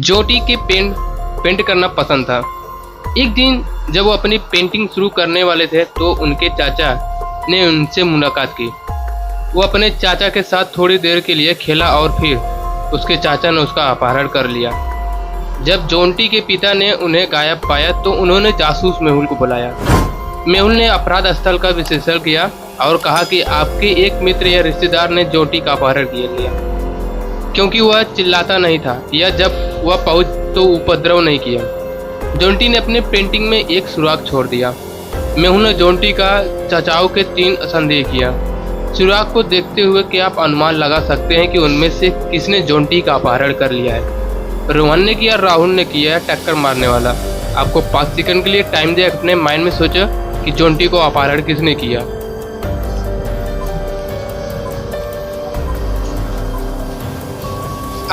जोटी के पेंट करना पसंद था। एक दिन जब वो अपनी पेंटिंग शुरू करने वाले थे तो उनके चाचा ने उनसे मुलाकात की। वो अपने चाचा के साथ थोड़ी देर के लिए खेला और फिर उसके चाचा ने उसका अपहरण कर लिया। जब जोंटी के पिता ने उन्हें गायब पाया तो उन्होंने जासूस मेहुल को बुलाया। मेहुल ने अपराध स्थल का विश्लेषण किया और कहा कि आपके एक मित्र या रिश्तेदार ने जोंटी का अपहरण किया लिया, क्योंकि वह चिल्लाता नहीं था या जब वह पहुंच तो उपद्रव नहीं किया। जोंटी ने अपने पेंटिंग में एक सुराग छोड़ दिया। मेहुल ने जोंटी का चाचाओं के 3 संदेह किया। सुराग को देखते हुए क्या आप अनुमान लगा सकते हैं कि उनमें से किसने जोंटी का अपहरण कर लिया है? रोहन ने किया, राहुल ने किया, टक्कर मारने वाला। आपको 5 सेकंड के लिए टाइम दिया, अपने माइंड में सोचो कि जोंटी को अपहरण किसने किया।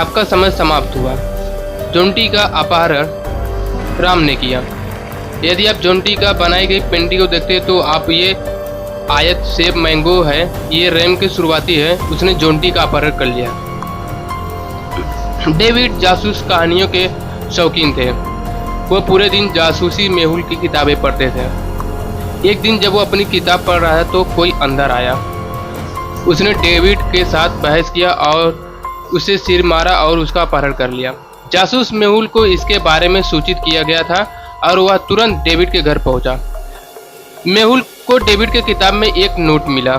आपका समय समाप्त हुआ। जोंटी का अपहरण राम ने किया। यदि आप जोंटी का बनाई गई पेंटिंग को देखते हैं तो आप ये आयत सेब मैंगो है, ये रैम की शुरुआती है, उसने जोंटी का अपहरण कर लिया। डेविड जासूस कहानियों के शौकीन थे। वह पूरे दिन जासूसी मेहुल की किताबें पढ़ते थे। एक दिन जब वो अपनी किताब पढ़ रहा था तो कोई अंदर आया। उसने डेविड के साथ बहस किया और उसे सिर मारा और उसका अपहरण कर लिया। जासूस मेहुल को इसके बारे में सूचित किया गया था और वह तुरंत डेविड के घर पहुंचा। मेहुल को डेविड के किताब में एक नोट मिला।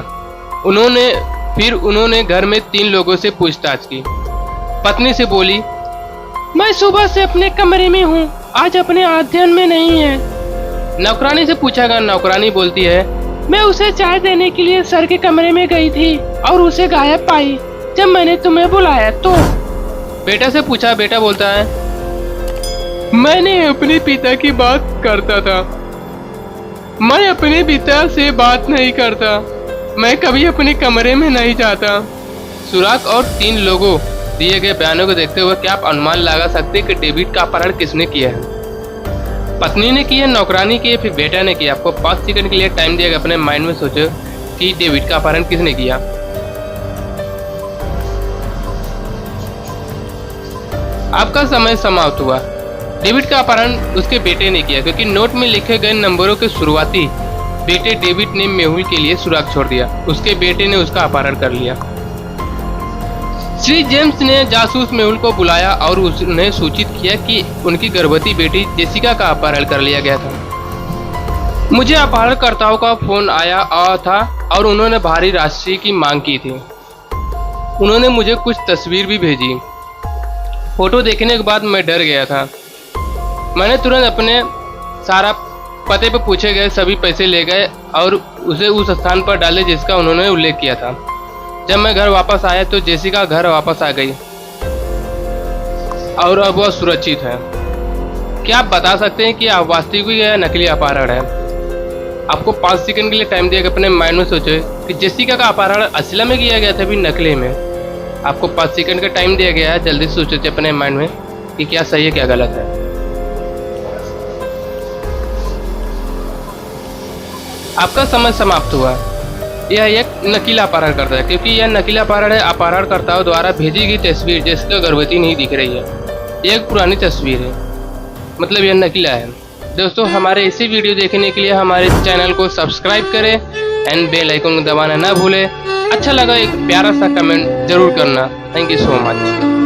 उन्होंने घर में 3 लोगों से पूछताछ की। पत्नी से बोली, मैं सुबह से अपने कमरे में हूँ, आज अपने अध्ययन में नहीं है। नौकरानी से पूछा गया। नौकरानी बोलती है, मैं उसे चाय देने के लिए सर के कमरे में गई थी और उसे गायब पाई जब मैंने तुम्हें बुलाया तो। बेटा से पूछा। बेटा बोलता है, मैंने अपने पिता की बात करता था। मैं अपने पिता से बात नहीं करता। मैं कभी अपने कमरे में नहीं जाता। सुराग और 3 लोगों दिए गए बयानों को देखते हुए क्या आप अनुमान लगा सकते हैं कि डेविड का अपहरण किसने किया है? पत्नी ने किया, नौकरानी की, फिर बेटा ने किया। आपको 5 सेकंड के लिए टाइम दिया, अपने माइंड में सोचो कि डेविड का अपहरण किसने किया। आपका समय समाप्त हुआ। डेविड का अपहरण उसके बेटे ने किया, क्योंकि नोट में लिखे गए नंबरों के शुरुआती बेटे डेविड ने मेहुल के लिए सुराग छोड़ दिया। उसके बेटे ने उसका अपहरण कर लिया। श्री जेम्स ने जासूस मेहुल को बुलाया और उन्हें सूचित किया कि उनकी गर्भवती बेटी जेसिका का अपहरण कर लिया गया था। मुझे अपहरणकर्ताओं का फोन आया था और उन्होंने भारी राशि की मांग की थी। उन्होंने मुझे कुछ तस्वीर भी भेजी। फोटो देखने के बाद मैं डर गया था। मैंने तुरंत अपने सारा पते पर पूछे गए सभी पैसे ले गए और उसे उस स्थान पर डाले जिसका उन्होंने उल्लेख किया था। जब मैं घर वापस आया तो जेसिका घर वापस आ गई और अब वह सुरक्षित है। क्या आप बता सकते हैं कि वास्तविक या नकली अपहरण है? आपको 5 सेकंड के लिए टाइम दिया, अपने माइंड में सोचो कि जेसिका का अपहरण असली में किया गया था भी नकली में। आपको 5 सेकंड का टाइम दिया गया है, जल्दी से सोचो अपने माइंड में कि क्या सही है क्या गलत है। आपका समय समाप्त हुआ। यह एक नकीला अपहरण करता है, क्योंकि यह नकीला अपहरण है। अपहरणकर्ताओं द्वारा भेजी गई तस्वीर जिसका गर्भवती नहीं दिख रही है, यह एक पुरानी तस्वीर है, मतलब यह नकीला है। दोस्तों, हमारे इसी वीडियो देखने के लिए हमारे चैनल को सब्सक्राइब करें एंड बेल आइकन को दबाना ना भूलें। अच्छा लगा एक प्यारा सा कमेंट जरूर करना। Thank you so much.